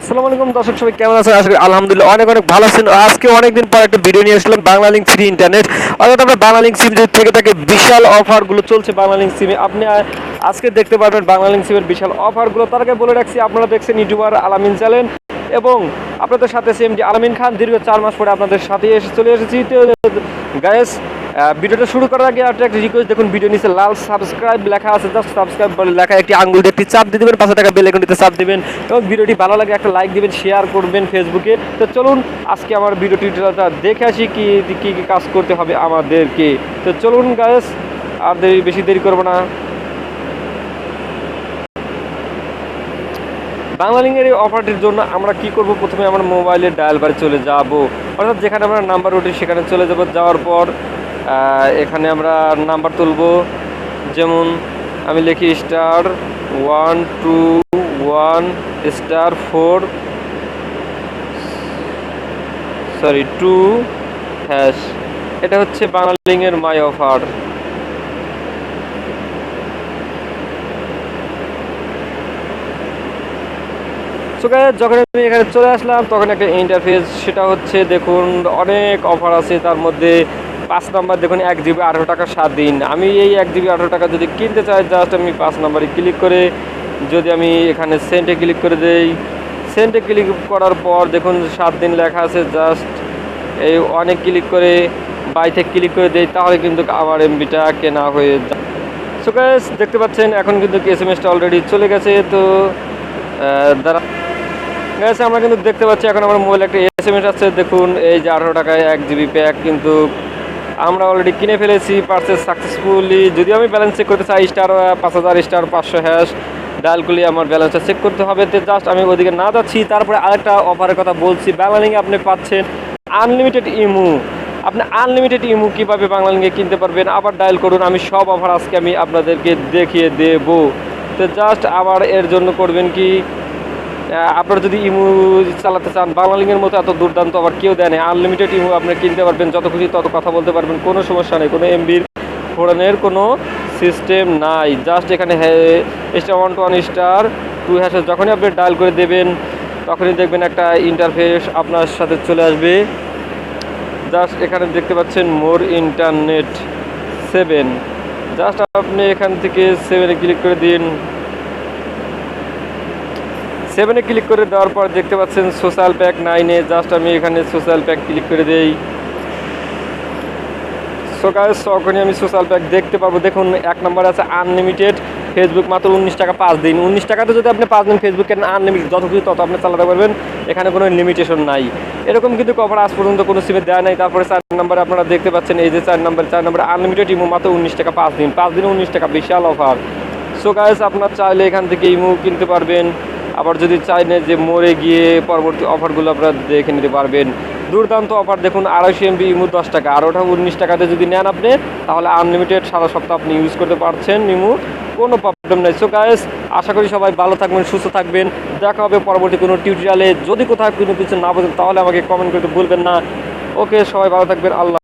আসসালামু আলাইকুম দর্শক, সবাই কেমন আছেন? আজকে আলহামদুলিল্লাহ অনেক অনেক ভালো আছেন। আজকে অনেকদিন পর একটা ভিডিও নিয়ে আসলাম বাংলালিংক ফ্রি ইন্টারনেট। অর্থাৎ আমরা বাংলালিংক সিম যদি থেকে থাকে বিশাল অফারগুলো চলছে বাংলালিংক সিমে। আপনি আজকে দেখতে পারবেন বাংলালিংক সিমের বিশাল অফারগুলো। তার আগে বলে রাখছি, আপনারা দেখছেন ইউটিউবার আলামিন চ্যানেল এবং আপনাদের সাথে সিএমডি আলামিন খান। দীর্ঘ 4 মাস পরে আপনাদের সাথে চলে এসেছি। তো গাইস, ভিডিওটা শুরু করার আগে একটা রিকোয়েস্ট, দেখুন ভিডিও নিচে লাল সাবস্ক্রাইব লেখা আছে, জাস্ট সাবস্ক্রাইব বলে লেখা একটি আঙ্গুল দিয়ে একটি চাপ দিয়ে দেবেন, 5 টাকা বেল আইকনটিতে চাপ দিবেন এবং ভিডিওটি ভালো লাগে একটা লাইক দিবেন, শেয়ার করবেন ফেসবুকে। তো চলুন আজকে আমার ভিডিও টিউটোরিয়ালটা দেখে আসি কি কি কাজ করতে হবে আমাদেরকে। তো চলুন গাইস, আর বেশি দেরি করব না। বাংলালিংকের এই অফারটির জন্য আমরা কি করব, প্রথমে আমার মোবাইলের ডায়াল বারে চলে যাব, অর্থাৎ যেখানে আমরা নাম্বার উঠি সেখানে চলে যাব। যাওয়ার পর এখানে আমরা নাম্বার তুলব। যেমন আমি লিখি *121*2#। এটা হচ্ছে বাংলালিংকের মাই অফার। সো গাইস, যখন আমি এখানে চলে আসলাম তখন একটা ইন্টারফেস, সেটা হচ্ছে দেখুন অনেক অফার আছে। তার মধ্যে 5 নাম্বার দেখুন 1 জিবি 18 টাকা 7 দিন। আমি এই 1 জিবি 18 টাকা যদি কিনতে চাই, জাস্ট আমি 5 নাম্বারে ক্লিক করে যদি আমি এখানে সেন্টে ক্লিক করে দেই, সেন্টে ক্লিক করার পর দেখুন 7 দিন লেখা আছে, জাস্ট এই অনেক ক্লিক করে বাইতে ক্লিক করে দেই, তাহলে কিন্তু আমার এমবিটা কেনা হয়ে যায়। সো গাইস, দেখতে পাচ্ছেন এখন কিন্তু এসএমএসটা অলরেডি চলে গেছে। তো দ্বারা গেছে আমরা কিন্তু দেখতে পাচ্ছি এখন আমার মোবাইলে একটা এসএমএস আছে। দেখুন এই যে 18 টাকায় 1 জিবি প্যাক কিন্তু আমরা অলরেডি কিনে ফেলেছি, পারচেজ সাকসেসফুলি। যদি আমি ব্যালেন্স চেক করতে চাই, *5000*500# ডায়াল করলে আমার ব্যালেন্সটা চেক করতে হবে। তো জাস্ট আমি ওদিকে না যাচ্ছি। তারপরে আরেকটা অফারের কথা বলছি, বাংলালিংকে আপনি পাচ্ছেন আনলিমিটেড ইমু। আপনি আনলিমিটেড ইমু কীভাবে বাংলালিংকে কিনতে পারবেন, আবার ডায়াল করুন। আমি সব অফার আজকে আমি আপনাদেরকে দেখিয়ে দেব। তো জাস্ট আবার এর জন্য করবেন কি, আপনারা যদি ইমু চালাতে চান, বাংলালিংকের মতো এত দুর্দান্ত আবার কেউ দেয় না। আনলিমিটেড ইমু আপনি কিনতে পারবেন, যত খুশি তত কথা বলতে পারবেন, কোনো সমস্যা নেই, কোনো এমবির ফোড়নের কোনো সিস্টেম নাই। জাস্ট এখানে *121*2# যখনই আপনি ডায়াল করে দেবেন তখনই দেখবেন একটা ইন্টারফেস আপনার সাথে চলে আসবে। জাস্ট এখানে দেখতে পাচ্ছেন মোর ইন্টারনেট 7, জাস্ট আপনি এখান থেকে 7-এ ক্লিক করে দিন। 7-এ ক্লিক করে দেওয়ার পর দেখতে পাচ্ছেন সোশ্যাল প্যাক 9-এ, জাস্ট আমি এখানে সোশ্যাল প্যাক ক্লিক করে দেই। সো গাইস, তখনই আমি সোশ্যাল প্যাক দেখতে পারবো। দেখুন 1 নম্বর আছে আনলিমিটেড ফেসবুক, মাত্র 19 টাকা 5 দিন। 19 টাকাতে যদি আপনি 5 দিন ফেসবুক কেন, আনলিমিটেড যত খুশি তত আপনি চালাতে পারবেন, এখানে কোনো লিমিটেশন নাই। এরকম কিন্তু অফার আজ পর্যন্ত কোনো সিমে দেওয়া নাই। তারপরে 4 নম্বরে আপনারা দেখতে পাচ্ছেন এই যে 4 নম্বরে আনলিমিটেড ইমো, মাত্র 19 টাকা 5 দিন। 5 দিনে 19 টাকা, বিশাল অফার। সো গাইস, আপনার চাইলে এখান থেকে ইমো কিনতে পারবেন। আবার যদি চাই না যে মোড়ে গিয়ে পরবর্তী অফারগুলো আপনারা দেখে নিতে পারবেন। দুর্দান্ত অফার দেখুন, 250 MB ইমু 10 টাকা, আর ওটা 19 টাকাতে যদি নেন আপনি, তাহলে আনলিমিটেড সারা সপ্তাহ আপনি ইউজ করতে পারছেন ইমু, কোনো প্রবলেম নেই। সো গাইস, আশা করি সবাই ভালো থাকবেন, সুস্থ থাকবেন। দেখা হবে পরবর্তী কোনো টিউটোরিয়ালে। যদি কোথাও কোনো কিছু না বোঝেন তাহলে আমাকে কমেন্ট করতে ভুলবেন না। ওকে, সবাই ভালো থাকবেন। আল্লাহ।